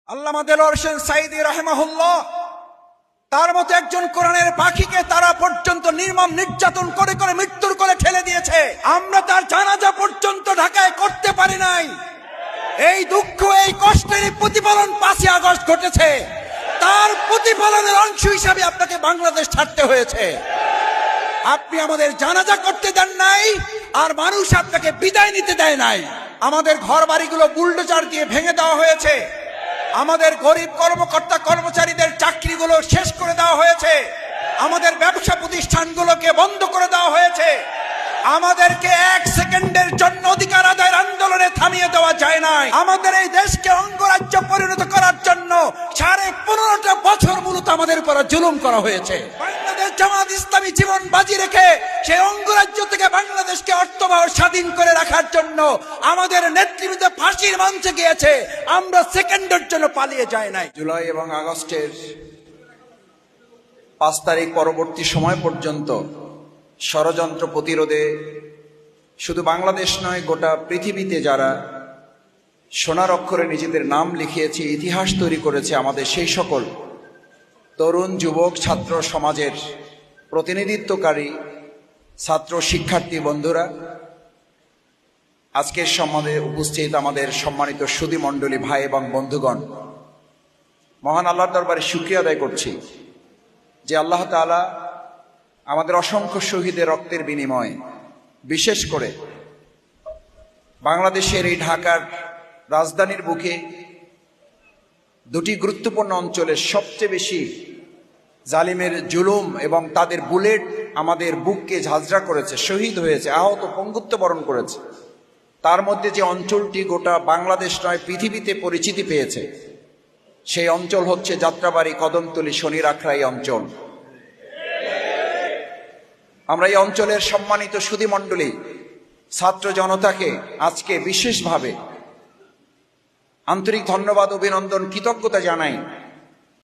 আল্লামা দেলোয়ার হোসেন সাঈদী রাহিমাহুল্লাহ তার মতো একজন কোরআনের পাখিকে তারা পর্যন্ত নির্মম নির্যাতন করে করে মৃত্যুর কোলে ঠেলে দিয়েছে। আমরা তার জানাজা পর্যন্ত ঢাকায় করতে পারি নাই। এই দুঃখ এই কষ্টের প্রতিফলন 5ই আগস্ট ঘটেছে। তার প্রতিফলনের অংশ হিসাবে আপনাকে বাংলাদেশ ছাড়তে হয়েছে। আপনি আমাদের জানাজা করতে দেন নাই, আর মানুষ আপনাকে বিদায় নিতে দেয় নাই। আমাদের ঘর বাড়িগুলো বুলডোজার দিয়ে ভেঙে দেওয়া হয়েছে। আমাদের গরিব কর্মকর্তা কর্মচারীদের চাকরিগুলো শেষ করে দেওয়া হয়েছে। আমাদের ব্যবসা প্রতিষ্ঠানগুলোকে বন্ধ করে দেওয়া হয়েছে। আমাদেরকে 1 সেকেন্ডের জন্য অধিকার আদায়ের আন্দোলনে থামিয়ে দেওয়া যায় নাই। আমাদের এই দেশকে অঙ্গরাজ্য পরিণত করার জন্য 15.5 বছর মূলত আমাদের উপর জুলুম করা হয়েছে। বাংলাদেশ জামাত ইসলামী জীবন বাজি রেখে সেই অঙ্গরাজ্য থেকে বাংলাদেশকে অর্থবহ স্বাধীন করে রাখার জন্য আমাদের নেতৃবৃন্দ ফাঁসির মঞ্চে গিয়েছে। আমরা সেকেন্ডের জন্য পালিয়ে যাই নাই। জুলাই এবং আগস্টের 5 তারিখ পরবর্তী সময় পর্যন্ত ষড়যন্ত্র প্রতিরোধে শুধু বাংলাদেশ নয়, গোটা পৃথিবীতে যারা সোনার অক্ষরে নিজেদের নাম লিখিয়েছে, ইতিহাস তৈরি করেছে, আমাদের সেই সকল তরুণ যুবক ছাত্র সমাজের প্রতিনিধিত্বকারী ছাত্র শিক্ষার্থী বন্ধুরা, আজকের সম্মানে উপস্থিত আমাদের সম্মানিত সুধী মণ্ডলী ভাই এবং বন্ধুগণ, মহান আল্লাহর দরবারে শুকরিয়া আদায় করছি যে আল্লাহ তাআলা আমাদের অসংখ্য শহীদের রক্তের বিনিময়ে বিশেষ করে বাংলাদেশের এই ঢাকার রাজধানীর বুকে 2টি গুরুত্বপূর্ণ অঞ্চলে সবচেয়ে বেশি জালিমের জুলুম এবং তাদের বুলেট আমাদের বুককে ঝাঁঝরা করেছে, শহীদ হয়েছে, আহত, পঙ্গুত্ব বরণ করেছে। তার মধ্যে যে অঞ্চলটি গোটা বাংলাদেশ নয় পৃথিবীতে পরিচিতি পেয়েছে, সেই অঞ্চল হচ্ছে যাত্রাবাড়ি, কদমতলী, শনির আখড়াই অঞ্চল। আমরা এই অঞ্চলের সম্মানিত সুধী মণ্ডলী ছাত্র জনতাকে আজকে বিশেষভাবে আন্তরিক ধন্যবাদ, অভিনন্দন, কৃতজ্ঞতা জানাই